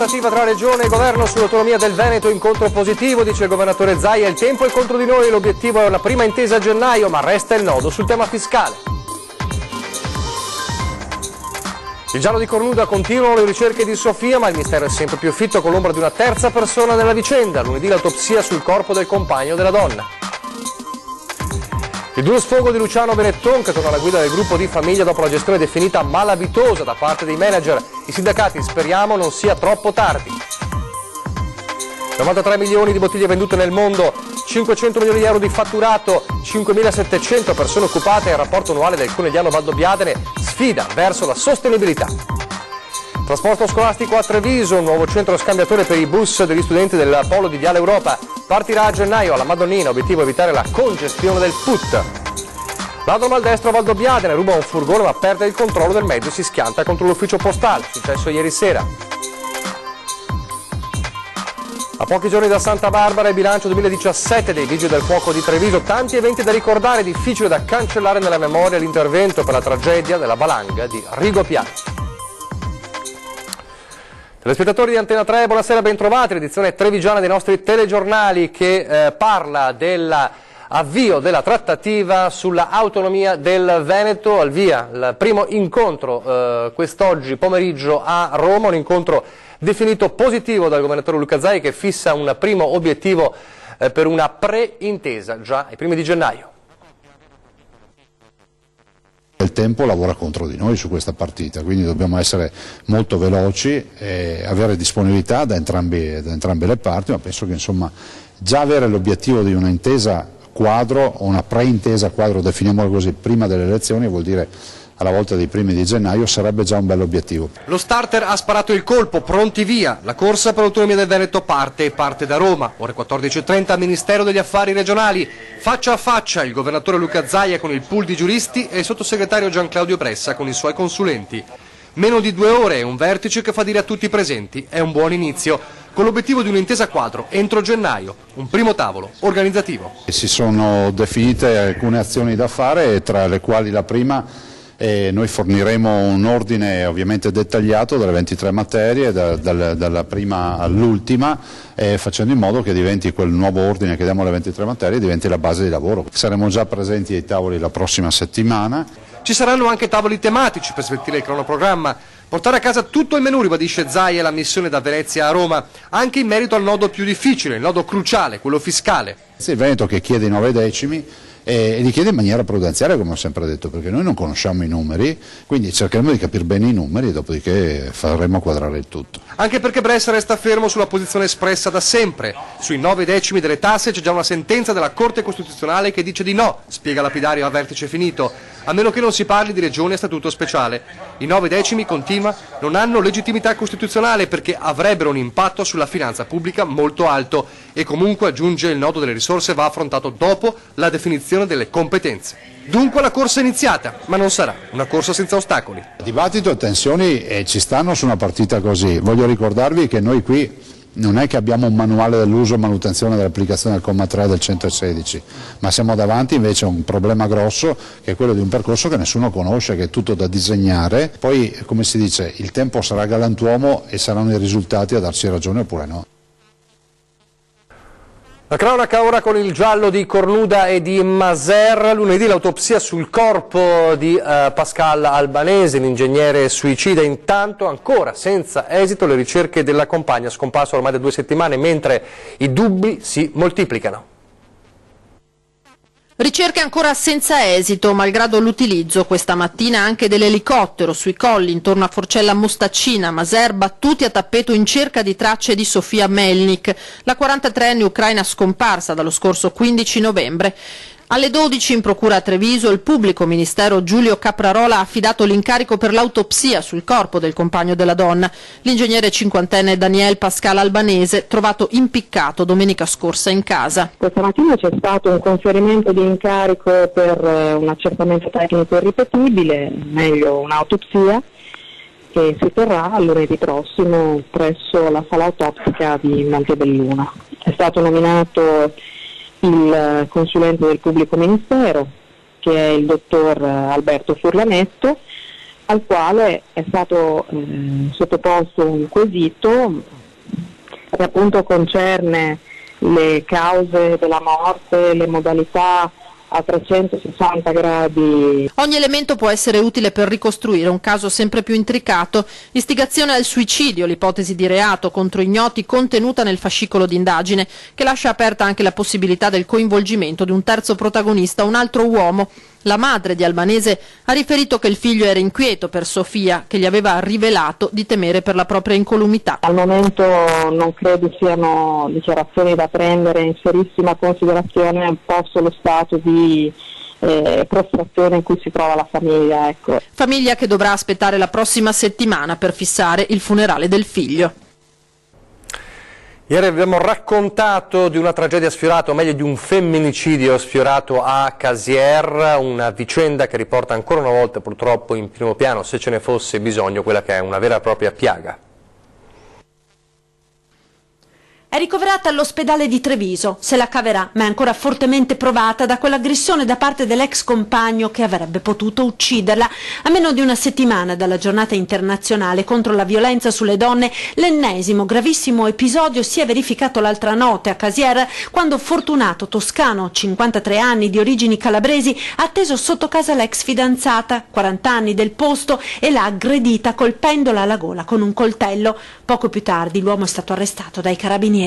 trattativa tra Regione e Governo sull'autonomia del Veneto, incontro positivo, dice il governatore Zaia. Il tempo è contro di noi, l'obiettivo è una prima intesa a gennaio, ma resta il nodo sul tema fiscale. Il giallo di Cornuda, continuano le ricerche di Sofia, ma il mistero è sempre più fitto con l'ombra di una terza persona nella vicenda. Lunedì l'autopsia sul corpo del compagno della donna. Il duro sfogo di Luciano Benetton, che torna alla guida del gruppo di famiglia dopo la gestione definita malavitosa da parte dei manager. I sindacati speriamo non sia troppo tardi. 93 milioni di bottiglie vendute nel mondo, 500 milioni di euro di fatturato, 5.700 persone occupate, il rapporto annuale del Conegliano Valdobbiadene, sfida verso la sostenibilità. Trasporto scolastico a Treviso, un nuovo centro scambiatore per i bus degli studenti del polo di Viale Europa. Partirà a gennaio alla Madonnina, obiettivo evitare la congestione del PUT. Ladro maldestro a Valdobbiadene, ruba un furgone ma perde il controllo del mezzo e si schianta contro l'ufficio postale, successo ieri sera. A pochi giorni da Santa Barbara il bilancio 2017 dei Vigili del Fuoco di Treviso, tanti eventi da ricordare, difficile da cancellare nella memoria l'intervento per la tragedia della valanga di Rigopiano. Telespettatori di Antena 3, buonasera, bentrovati, l'edizione trevigiana dei nostri telegiornali che parla dell'avvio della trattativa sulla autonomia del Veneto, al via il primo incontro quest'oggi pomeriggio a Roma, un incontro definito positivo dal governatore Luca Zaia che fissa un primo obiettivo per una pre-intesa già ai primi di gennaio. Il tempo lavora contro di noi su questa partita, quindi dobbiamo essere molto veloci e avere disponibilità da entrambe le parti, ma penso che insomma già avere l'obiettivo di una intesa quadro o una pre-intesa quadro, definiamola così, prima delle elezioni, vuol dire alla volta dei primi di gennaio, sarebbe già un bell'obiettivo. Lo starter ha sparato il colpo, pronti via. La corsa per l'autonomia del Veneto parte da Roma. Ore 14.30 Ministero degli Affari Regionali. Faccia a faccia il governatore Luca Zaia con il pool di giuristi e il sottosegretario Gian Claudio Bressa con i suoi consulenti. Meno di 2 ore, un vertice che fa dire a tutti i presenti, è un buon inizio, con l'obiettivo di un'intesa quadro entro gennaio, un primo tavolo organizzativo. Si sono definite alcune azioni da fare, tra le quali la prima. Noi forniremo un ordine ovviamente dettagliato delle 23 materie, dalla prima all'ultima, facendo in modo che diventi quel nuovo ordine che diamo alle 23 materie, diventi la base di lavoro. Saremo già presenti ai tavoli la prossima settimana. Ci saranno anche tavoli tematici per sveltire il cronoprogramma. Portare a casa tutto il menù, ribadisce Zaia, la missione da Venezia a Roma, anche in merito al nodo più difficile, il nodo cruciale, quello fiscale. Il Veneto che chiede i 9 decimi e li chiede in maniera prudenziale, come ho sempre detto, perché noi non conosciamo i numeri, quindi cercheremo di capire bene i numeri e dopodiché faremo quadrare il tutto. Anche perché Bressa resta fermo sulla posizione espressa da sempre. Sui 9 decimi delle tasse c'è già una sentenza della Corte Costituzionale che dice di no, spiega Lapidario a vertice finito, a meno che non si parli di regioni a statuto speciale. I 9 decimi, continua, non hanno legittimità costituzionale perché avrebbero un impatto sulla finanza pubblica molto alto e comunque, aggiunge, il nodo delle risorse va affrontato dopo la definizione delle competenze. Dunque la corsa è iniziata, ma non sarà una corsa senza ostacoli. Dibattito e tensioni ci stanno su una partita così. Voglio ricordarvi che noi qui non è che abbiamo un manuale dell'uso e manutenzione dell'applicazione del comma 3 del 116, ma siamo davanti invece a un problema grosso che è quello di un percorso che nessuno conosce, che è tutto da disegnare. Poi, come si dice, il tempo sarà galantuomo e saranno i risultati a darci ragione oppure no. La cronaca ora con il giallo di Cornuda e di Maser. Lunedì l'autopsia sul corpo di Pascal Albanese, l'ingegnere suicida. Intanto ancora senza esito le ricerche della compagna scomparsa ormai da 2 settimane, mentre i dubbi si moltiplicano. Ricerche ancora senza esito, malgrado l'utilizzo questa mattina anche dell'elicottero sui colli intorno a Forcella Mostaccina, Maser, battuti a tappeto in cerca di tracce di Sofia Melnik, la 43enne ucraina scomparsa dallo scorso 15 novembre. Alle 12 in procura a Treviso il pubblico ministero Giulio Caprarola ha affidato l'incarico per l'autopsia sul corpo del compagno della donna, l'ingegnere 50enne Daniel Pascal Albanese, trovato impiccato domenica scorsa in casa. Questa mattina c'è stato un conferimento di incarico per un accertamento tecnico irripetibile, meglio un'autopsia, che si terrà lunedì prossimo presso la sala autopsica di Montebelluna. È stato nominato il consulente del pubblico ministero, che è il dottor Alberto Furlanetto, al quale è stato sottoposto un quesito che appunto concerne le cause della morte, le modalità a 360 gradi. Ogni elemento può essere utile per ricostruire un caso sempre più intricato. Istigazione al suicidio, l'ipotesi di reato contro ignoti contenuta nel fascicolo d'indagine, che lascia aperta anche la possibilità del coinvolgimento di un terzo protagonista, un altro uomo. La madre di Albanese ha riferito che il figlio era inquieto per Sofia, che gli aveva rivelato di temere per la propria incolumità. Al momento non credo siano dichiarazioni da prendere in serissima considerazione, un po' sullo stato di prostrazione in cui si trova la famiglia. Ecco. Famiglia che dovrà aspettare la prossima settimana per fissare il funerale del figlio. Ieri abbiamo raccontato di una tragedia sfiorata, o meglio di un femminicidio sfiorato a Casier, una vicenda che riporta ancora una volta purtroppo in primo piano, se ce ne fosse bisogno, quella che è una vera e propria piaga. È ricoverata all'ospedale di Treviso, se la caverà, ma è ancora fortemente provata da quell'aggressione da parte dell'ex compagno che avrebbe potuto ucciderla. A meno di una settimana dalla giornata internazionale contro la violenza sulle donne, l'ennesimo gravissimo episodio si è verificato l'altra notte a Casier, quando Fortunato Toscano, 53 anni, di origini calabresi, ha atteso sotto casa l'ex fidanzata, 40 anni, del posto, e l'ha aggredita colpendola alla gola con un coltello. Poco più tardi l'uomo è stato arrestato dai carabinieri.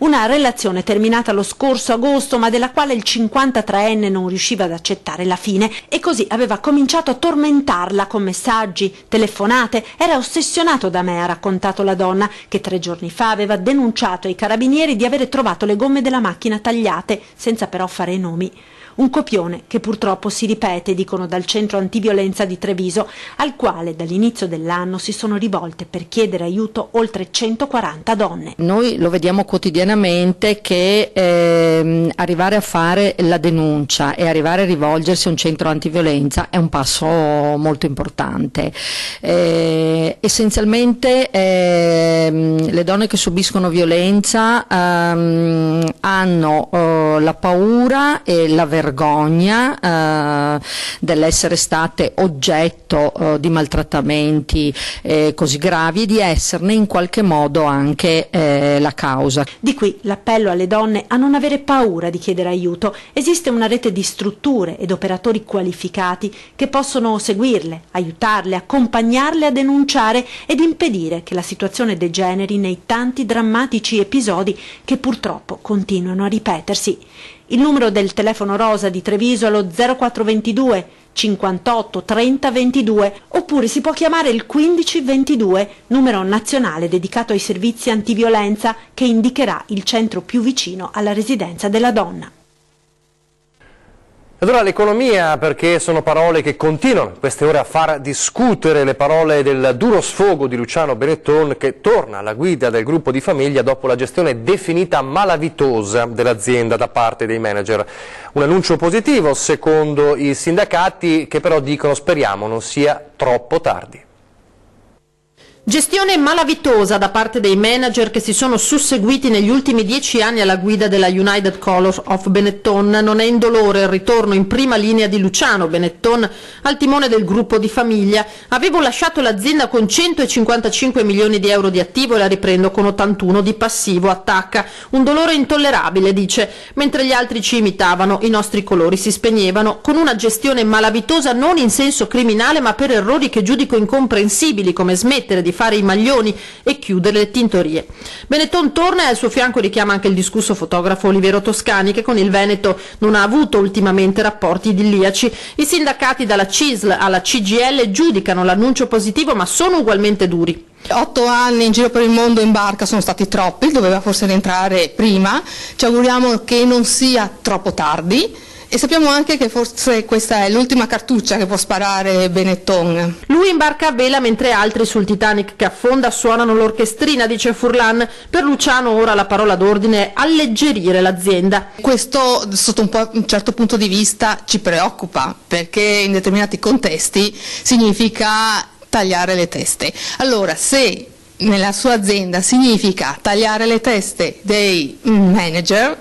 Una relazione terminata lo scorso agosto, ma della quale il 53enne non riusciva ad accettare la fine, e così aveva cominciato a tormentarla con messaggi, telefonate. Era ossessionato da me, ha raccontato la donna, che 3 giorni fa aveva denunciato ai carabinieri di avere trovato le gomme della macchina tagliate, senza però fare nomi. Un copione che purtroppo si ripete, dicono dal centro antiviolenza di Treviso, al quale dall'inizio dell'anno si sono rivolte per chiedere aiuto oltre 140 donne. Noi lo vediamo quotidianamente che arrivare a fare la denuncia e arrivare a rivolgersi a un centro antiviolenza è un passo molto importante. Essenzialmente le donne che subiscono violenza hanno la paura e la vergogna dell'essere state oggetto di maltrattamenti così gravi e di esserne in qualche modo anche la causa. Di qui l'appello alle donne a non avere paura di chiedere aiuto. Esiste una rete di strutture ed operatori qualificati che possono seguirle, aiutarle, accompagnarle a denunciare ed impedire che la situazione degeneri nei tanti drammatici episodi che purtroppo continuano a ripetersi. Il numero del telefono rosa di Treviso è lo 0422 58 30 22, oppure si può chiamare il 1522, numero nazionale dedicato ai servizi antiviolenza, che indicherà il centro più vicino alla residenza della donna. Allora l'economia, perché sono parole che continuano in queste ore a far discutere, le parole del duro sfogo di Luciano Benetton, che torna alla guida del gruppo di famiglia dopo la gestione definita malavitosa dell'azienda da parte dei manager. Un annuncio positivo secondo i sindacati, che però dicono speriamo non sia troppo tardi. Gestione malavitosa da parte dei manager che si sono susseguiti negli ultimi 10 anni alla guida della United Colors of Benetton. Non è indolore il ritorno in prima linea di Luciano Benetton al timone del gruppo di famiglia. Avevo lasciato l'azienda con 155 milioni di euro di attivo e la riprendo con 81 di passivo, attacca. Un dolore intollerabile, dice, mentre gli altri ci imitavano, i nostri colori si spegnevano, con una gestione malavitosa non in senso criminale ma per errori che giudico incomprensibili, come smettere di fare i maglioni e chiudere le tintorie. Benetton torna e al suo fianco richiama anche il discusso fotografo Olivero Toscani, che con il Veneto non ha avuto ultimamente rapporti idilliaci. I sindacati dalla CISL alla CGIL giudicano l'annuncio positivo, ma sono ugualmente duri. 8 anni in giro per il mondo in barca sono stati troppi, doveva forse rientrare prima. Ci auguriamo che non sia troppo tardi. E sappiamo anche che forse questa è l'ultima cartuccia che può sparare Benetton. Lui imbarca a vela mentre altri sul Titanic che affonda suonano l'orchestrina, dice Furlan. Per Luciano ora la parola d'ordine è alleggerire l'azienda. Questo sotto un certo punto di vista ci preoccupa, perché in determinati contesti significa tagliare le teste. Allora, se nella sua azienda significa tagliare le teste dei manager,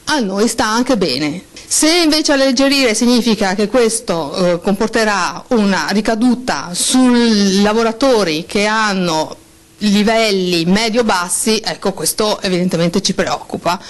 a noi sta anche bene. Se invece alleggerire significa che questo comporterà una ricaduta sui lavoratori che hanno livelli medio-bassi, ecco, questo evidentemente ci preoccupa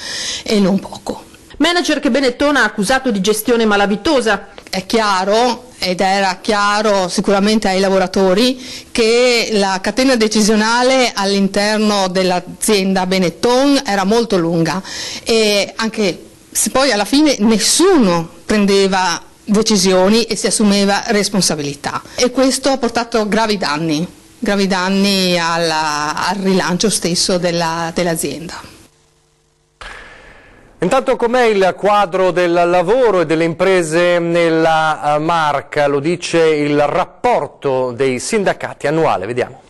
e non poco. Manager che Benetton ha accusato di gestione malavitosa. È chiaro, ed era chiaro sicuramente ai lavoratori, che la catena decisionale all'interno dell'azienda Benetton era molto lunga e anche se poi alla fine nessuno prendeva decisioni e si assumeva responsabilità, e questo ha portato gravi danni al rilancio stesso dell'azienda. Intanto com'è il quadro del lavoro e delle imprese nella Marca? Lo dice il rapporto dei sindacati annuale, vediamo.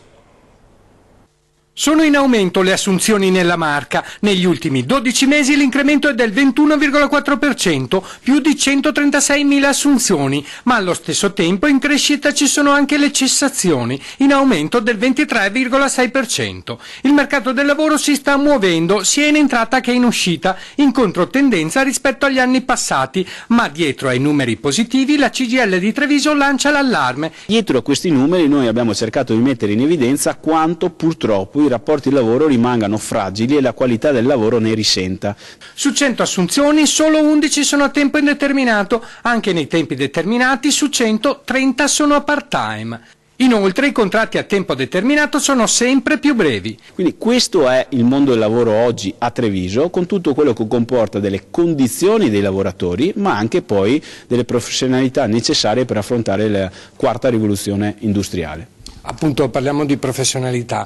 Sono in aumento le assunzioni nella Marca. Negli ultimi 12 mesi l'incremento è del 21,4%, più di 136.000 assunzioni, ma allo stesso tempo in crescita ci sono anche le cessazioni, in aumento del 23,6%. Il mercato del lavoro si sta muovendo sia in entrata che in uscita, in controtendenza rispetto agli anni passati, ma dietro ai numeri positivi la CGIL di Treviso lancia l'allarme. Dietro a questi numeri noi abbiamo cercato di mettere in evidenza quanto purtroppo i rapporti di lavoro rimangano fragili e la qualità del lavoro ne risenta. Su 100 assunzioni solo 11 sono a tempo indeterminato, anche nei tempi determinati su 100 30 sono a part-time. Inoltre i contratti a tempo determinato sono sempre più brevi. Quindi questo è il mondo del lavoro oggi a Treviso, con tutto quello che comporta delle condizioni dei lavoratori, ma anche poi delle professionalità necessarie per affrontare la quarta rivoluzione industriale. Appunto parliamo di professionalità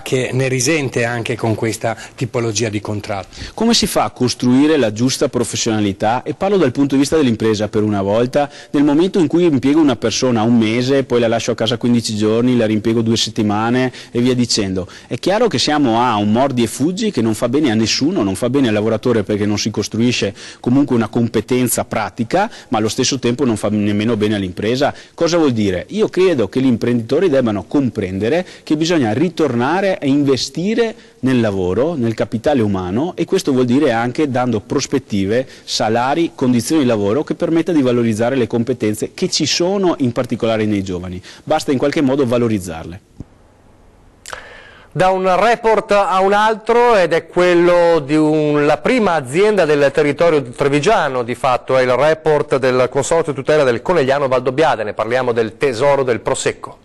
che ne risente anche con questa tipologia di contratto. Come si fa a costruire la giusta professionalità? E parlo dal punto di vista dell'impresa per una volta, nel momento in cui impiego una persona un mese, poi la lascio a casa 15 giorni, la riempiego 2 settimane e via dicendo. È chiaro che siamo a un mordi e fuggi che non fa bene a nessuno, non fa bene al lavoratore perché non si costruisce comunque una competenza pratica, ma allo stesso tempo non fa nemmeno bene all'impresa. Cosa vuol dire? Io credo che gli imprenditori debbano comprendere che bisogna ritornare a investire nel lavoro, nel capitale umano, e questo vuol dire anche dando prospettive, salari, condizioni di lavoro che permetta di valorizzare le competenze che ci sono in particolare nei giovani. Basta in qualche modo valorizzarle. Da un report a un altro, ed è quello di la prima azienda del territorio trevigiano, di fatto è il report del Consorzio Tutela del Conegliano Valdobbiadene, parliamo del tesoro del Prosecco.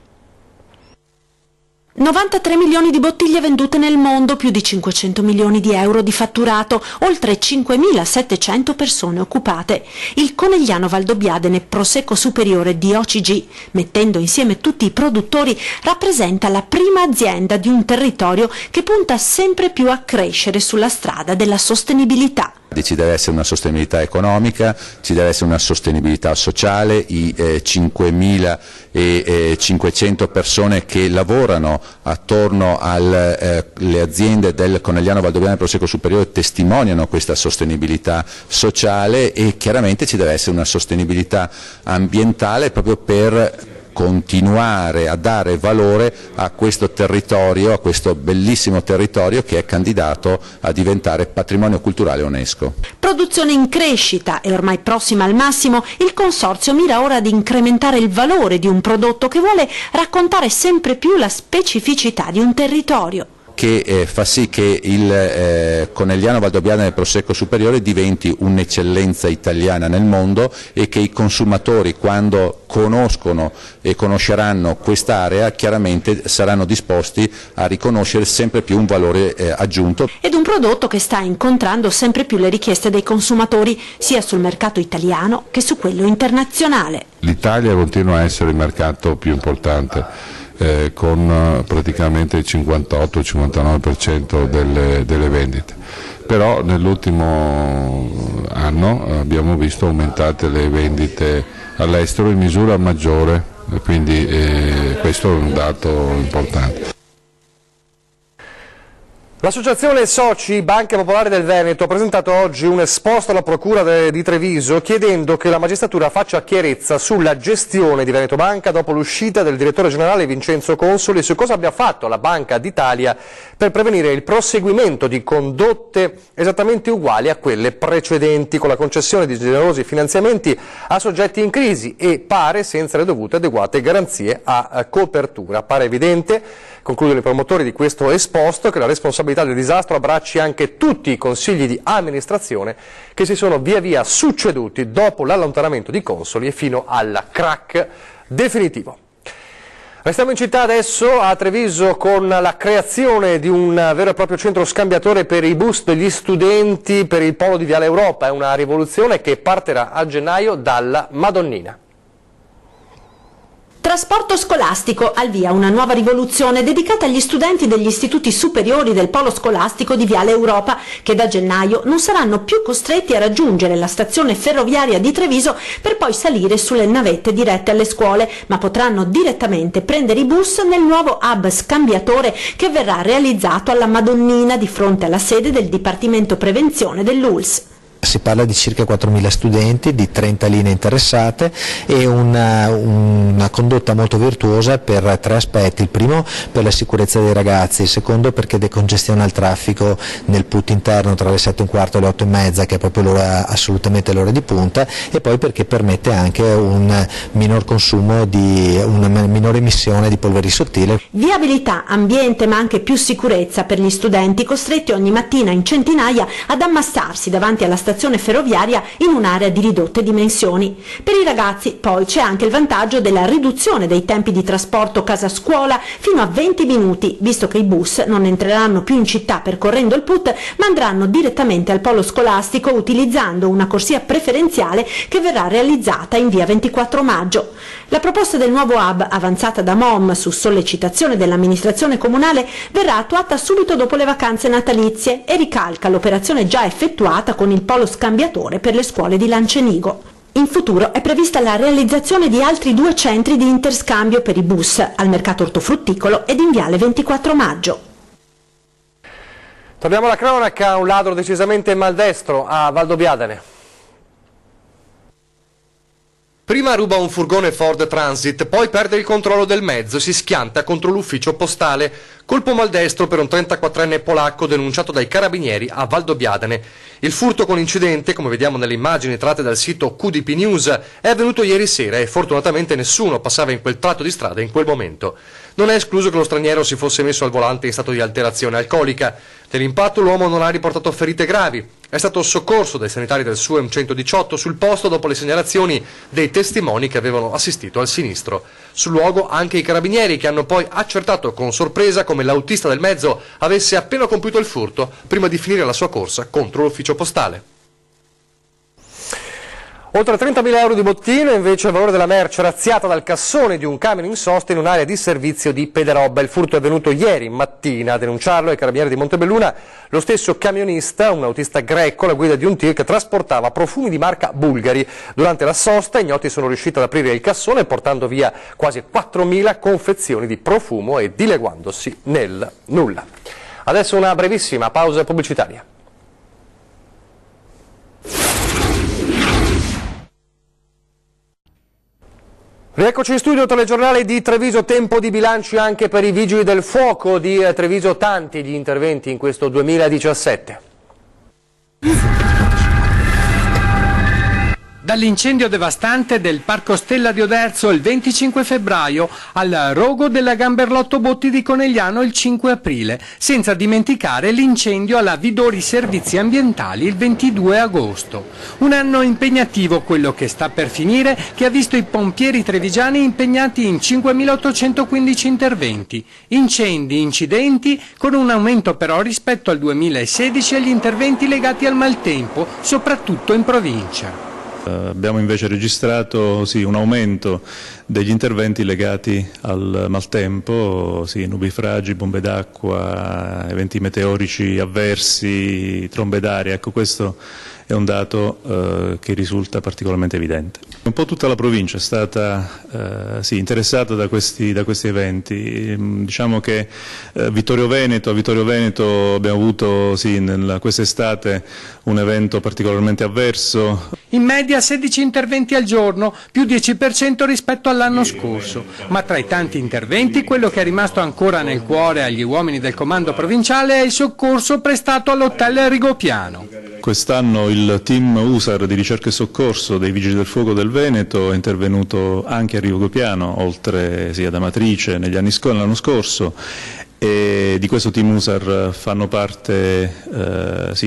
93 milioni di bottiglie vendute nel mondo, più di 500 milioni di euro di fatturato, oltre 5.700 persone occupate. Il Conegliano Valdobbiadene Prosecco Superiore di OCG, mettendo insieme tutti i produttori, rappresenta la prima azienda di un territorio che punta sempre più a crescere sulla strada della sostenibilità. Ci deve essere una sostenibilità economica, ci deve essere una sostenibilità sociale, i 5.500 persone che lavorano attorno alle aziende del Conegliano Valdobbiadene Prosecco Superiore testimoniano questa sostenibilità sociale, e chiaramente ci deve essere una sostenibilità ambientale proprio per continuare a dare valore a questo territorio, a questo bellissimo territorio che è candidato a diventare patrimonio culturale UNESCO. Produzione in crescita e ormai prossima al massimo, il Consorzio mira ora ad incrementare il valore di un prodotto che vuole raccontare sempre più la specificità di un territorio, che fa sì che il Conegliano Valdobbiadene Prosecco Superiore diventi un'eccellenza italiana nel mondo, e che i consumatori, quando conoscono e conosceranno quest'area, chiaramente saranno disposti a riconoscere sempre più un valore aggiunto. Ed un prodotto che sta incontrando sempre più le richieste dei consumatori, sia sul mercato italiano che su quello internazionale. L'Italia continua a essere il mercato più importante, con praticamente il 58-59% delle vendite. Però nell'ultimo anno abbiamo visto aumentate le vendite all'estero in misura maggiore, quindi questo è un dato importante. L'associazione Soci Banca Popolare del Veneto ha presentato oggi un esposto alla Procura di Treviso chiedendo che la magistratura faccia chiarezza sulla gestione di Veneto Banca dopo l'uscita del direttore generale Vincenzo Consoli e su cosa abbia fatto la Banca d'Italia per prevenire il proseguimento di condotte esattamente uguali a quelle precedenti, con la concessione di generosi finanziamenti a soggetti in crisi e pare senza le dovute adeguate garanzie a copertura. Pare evidente, concludono i promotori di questo esposto, che la responsabilità del disastro abbracci anche tutti i consigli di amministrazione che si sono via via succeduti dopo l'allontanamento di Consoli e fino al crack definitivo. Restiamo in città adesso a Treviso con la creazione di un vero e proprio centro scambiatore per i bus degli studenti per il polo di Viale Europa. È una rivoluzione che partirà a gennaio dalla Madonnina. Trasporto scolastico, al via una nuova rivoluzione dedicata agli studenti degli istituti superiori del polo scolastico di Viale Europa, che da gennaio non saranno più costretti a raggiungere la stazione ferroviaria di Treviso per poi salire sulle navette dirette alle scuole, ma potranno direttamente prendere i bus nel nuovo hub scambiatore che verrà realizzato alla Madonnina di fronte alla sede del Dipartimento Prevenzione dell'ULSS. Si parla di circa 4.000 studenti, di 30 linee interessate e una condotta molto virtuosa per tre aspetti: il primo per la sicurezza dei ragazzi, il secondo perché decongestiona il traffico nel put interno tra le 7:15 e le 8:30, che è proprio assolutamente l'ora di punta, e poi perché permette anche un minor consumo una minore emissione di polveri sottili. Viabilità, ambiente ma anche più sicurezza per gli studenti costretti ogni mattina in centinaia ad ammassarsi davanti alla stazione ferroviaria in un'area di ridotte dimensioni. Per i ragazzi poi c'è anche il vantaggio della riduzione dei tempi di trasporto casa-scuola fino a 20 minuti, visto che i bus non entreranno più in città percorrendo il put, ma andranno direttamente al polo scolastico utilizzando una corsia preferenziale che verrà realizzata in via 24 maggio. La proposta del nuovo hub, avanzata da MOM su sollecitazione dell'amministrazione comunale, verrà attuata subito dopo le vacanze natalizie e ricalca l'operazione già effettuata con il polo scambiatore per le scuole di Lancenigo. In futuro è prevista la realizzazione di altri 2 centri di interscambio per i bus al mercato ortofrutticolo ed in viale 24 maggio. Torniamo alla cronaca, un ladro decisamente maldestro a Valdobbiadene. Prima ruba un furgone Ford Transit, poi perde il controllo del mezzo e si schianta contro l'ufficio postale. Colpo maldestro per un 34enne polacco denunciato dai carabinieri a Valdobbiadene. Il furto con incidente, come vediamo nelle immagini tratte dal sito QDP News, è avvenuto ieri sera e fortunatamente nessuno passava in quel tratto di strada in quel momento. Non è escluso che lo straniero si fosse messo al volante in stato di alterazione alcolica. Nell'impatto l'uomo non ha riportato ferite gravi. È stato soccorso dai sanitari del SUEM 118 sul posto dopo le segnalazioni dei testimoni che avevano assistito al sinistro. Sul luogo anche i carabinieri, che hanno poi accertato con sorpresa come l'autista del mezzo avesse appena compiuto il furto prima di finire la sua corsa contro l'ufficio postale. Oltre 30.000 euro di bottino, invece il valore della merce razziata dal cassone di un camion in sosta in un'area di servizio di Pederobba. Il furto è avvenuto ieri mattina. A denunciarlo ai carabinieri di Montebelluna lo stesso camionista, un autista greco, alla guida di un tir che trasportava profumi di marca Bulgari. Durante la sosta i ignoti sono riusciti ad aprire il cassone portando via quasi 4.000 confezioni di profumo e dileguandosi nel nulla. Adesso una brevissima pausa pubblicitaria. Rieccoci in studio, telegiornale di Treviso, tempo di bilanci anche per i vigili del fuoco di Treviso, tanti gli interventi in questo 2017. Dall'incendio devastante del Parco Stella di Oderzo il 25 febbraio al rogo della Gamberlotto Botti di Conegliano il 5 aprile, senza dimenticare l'incendio alla Vidori Servizi Ambientali il 22 agosto. Un anno impegnativo quello che sta per finire, che ha visto i pompieri trevigiani impegnati in 5.815 interventi, incendi, incidenti, con un aumento però rispetto al 2016 agli interventi legati al maltempo, soprattutto in provincia. Abbiamo invece registrato un aumento degli interventi legati al maltempo, sì, nubifragi, bombe d'acqua, eventi meteorici avversi, trombe d'aria. Ecco, questo è un dato che risulta particolarmente evidente. Un po' tutta la provincia è stata interessata da questi eventi. Diciamo che a Vittorio Veneto abbiamo avuto quest'estate un evento particolarmente avverso. In media 16 interventi al giorno, più 10% rispetto all'anno scorso. Ma tra i tanti interventi, quello che è rimasto ancora nel cuore agli uomini del comando provinciale è il soccorso prestato all'hotel Rigopiano. Quest'anno il team USAR di ricerca e soccorso dei Vigili del Fuoco del Veneto è intervenuto anche a Rigopiano, oltre ad Amatrice l'anno scorso, e di questo team USAR fanno parte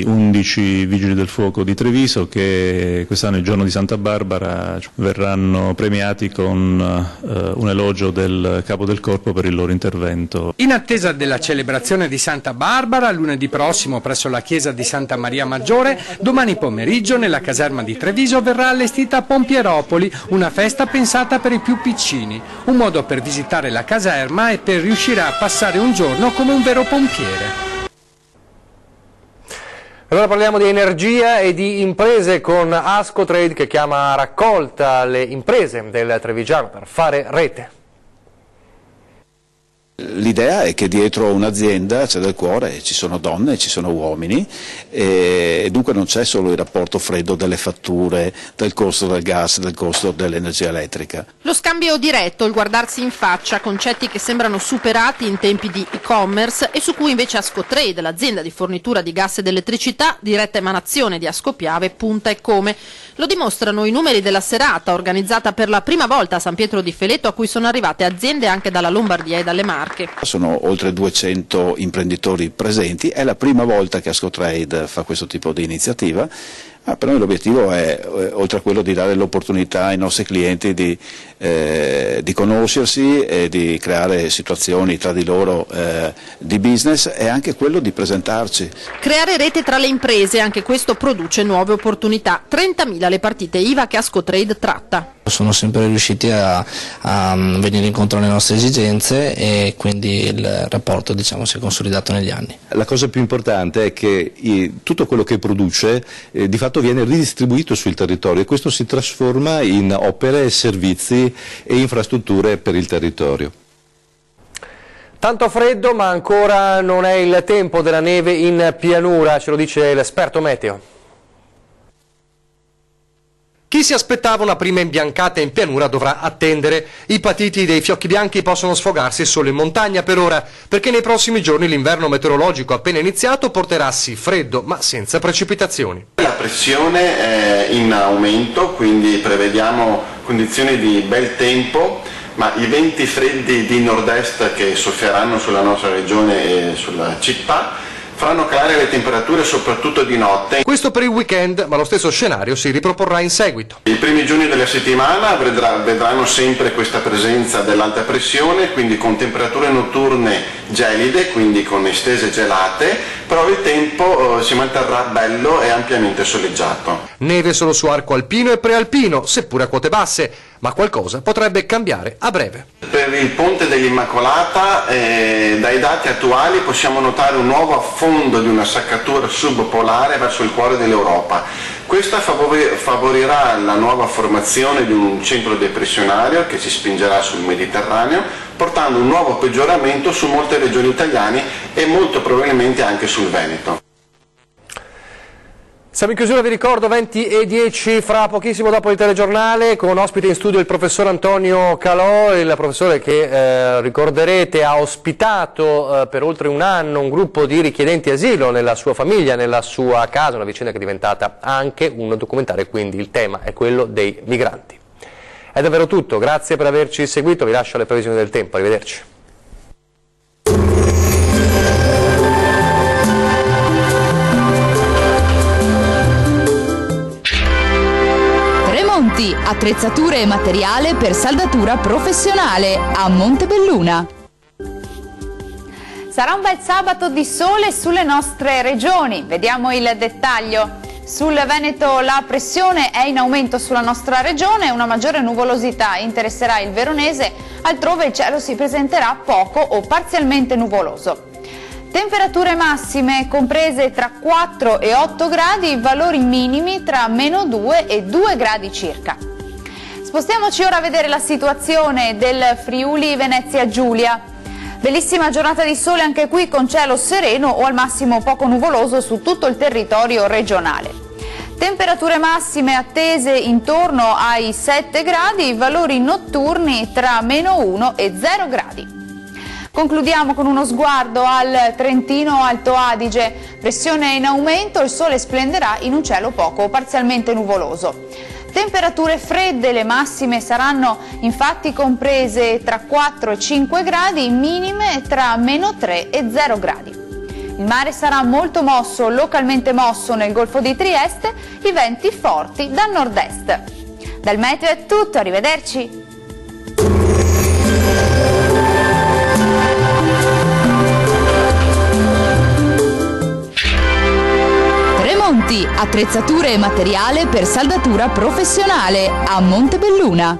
11 Vigili del Fuoco di Treviso che quest'anno, il giorno di Santa Barbara, verranno premiati con un elogio del Capo del Corpo per il loro intervento. In attesa della celebrazione di Santa Barbara, lunedì prossimo presso la chiesa di Santa Maria Maggiore, domani pomeriggio nella caserma di Treviso verrà allestita Pompieropoli, una festa pensata per i più piccini, un modo per visitare la caserma e per riuscire a passare un giorno come un vero pompiere. Allora parliamo di energia e di imprese con Ascotrade che chiama a raccolta le imprese del Trevigiano per fare rete. L'idea è che dietro un'azienda c'è del cuore, ci sono donne, ci sono uomini e dunque non c'è solo il rapporto freddo delle fatture, del costo del gas, del costo dell'energia elettrica. Lo scambio diretto, il guardarsi in faccia, concetti che sembrano superati in tempi di e-commerce e su cui invece Ascotrade, l'azienda di fornitura di gas ed elettricità, diretta emanazione di Ascopiave, punta e come. Lo dimostrano i numeri della serata organizzata per la prima volta a San Pietro di Feleto, a cui sono arrivate aziende anche dalla Lombardia e dalle Marche. Sono oltre 200 imprenditori presenti, è la prima volta che Ascotrade fa questo tipo di iniziativa. Per noi l'obiettivo è, oltre a quello di dare l'opportunità ai nostri clienti di conoscersi e di creare situazioni tra di loro di business, è anche quello di presentarci. Creare rete tra le imprese, anche questo produce nuove opportunità. 30.000 le partite IVA che Ascotrade tratta. Sono sempre riusciti a venire incontro alle nostre esigenze e quindi il rapporto si è consolidato negli anni. La cosa più importante è che tutto quello che produce di fatto viene ridistribuito sul territorio e questo si trasforma in opere, servizi e infrastrutture per il territorio. Tanto freddo, ma ancora non è il tempo della neve in pianura, ce lo dice l'esperto meteo. Chi si aspettava una prima imbiancata in pianura dovrà attendere. I patiti dei fiocchi bianchi possono sfogarsi solo in montagna per ora, perché nei prossimi giorni l'inverno meteorologico appena iniziato porterà sì freddo, ma senza precipitazioni. La pressione è in aumento, quindi prevediamo condizioni di bel tempo, ma i venti freddi di nord-est che soffieranno sulla nostra regione e sulla città faranno calare le temperature soprattutto di notte. Questo per il weekend, ma lo stesso scenario si riproporrà in seguito. I primi giorni della settimana vedranno sempre questa presenza dell'alta pressione, quindi con temperature notturne gelide, quindi con estese gelate, però il tempo si manterrà bello e ampiamente soleggiato. Neve solo su arco alpino e prealpino, seppure a quote basse, ma qualcosa potrebbe cambiare a breve. Per il ponte dell'Immacolata, dai dati attuali possiamo notare un nuovo affondo di una saccatura subpolare verso il cuore dell'Europa. Questa favorirà la nuova formazione di un centro depressionario che si spingerà sul Mediterraneo, portando un nuovo peggioramento su molte regioni italiane e molto probabilmente anche sul Veneto. Siamo in chiusura, vi ricordo 20:10, fra pochissimo dopo il telegiornale, con ospite in studio il professor Antonio Calò, il professore che ricorderete ha ospitato per oltre un anno un gruppo di richiedenti asilo nella sua famiglia, nella sua casa, una vicenda che è diventata anche un documentario, quindi il tema è quello dei migranti. È davvero tutto, grazie per averci seguito, vi lascio alle previsioni del tempo, arrivederci. Attrezzature e materiale per saldatura professionale a Montebelluna. Sarà un bel sabato di sole sulle nostre regioni, vediamo il dettaglio. Sul Veneto la pressione è in aumento sulla nostra regione, una maggiore nuvolosità interesserà il Veronese, altrove il cielo si presenterà poco o parzialmente nuvoloso. Temperature massime comprese tra 4 e 8 gradi, valori minimi tra -2 e 2 gradi circa. Spostiamoci ora a vedere la situazione del Friuli Venezia Giulia. Bellissima giornata di sole anche qui con cielo sereno o al massimo poco nuvoloso su tutto il territorio regionale. Temperature massime attese intorno ai 7 gradi, valori notturni tra -1 e 0 gradi. Concludiamo con uno sguardo al Trentino Alto Adige. Pressione in aumento, il sole splenderà in un cielo poco o parzialmente nuvoloso. Temperature fredde, le massime saranno infatti comprese tra 4 e 5 gradi, minime tra -3 e 0 gradi. Il mare sarà molto mosso, localmente mosso nel Golfo di Trieste, i venti forti dal nord-est. Dal meteo è tutto, arrivederci! Tremonti, attrezzature e materiale per saldatura professionale a Montebelluna.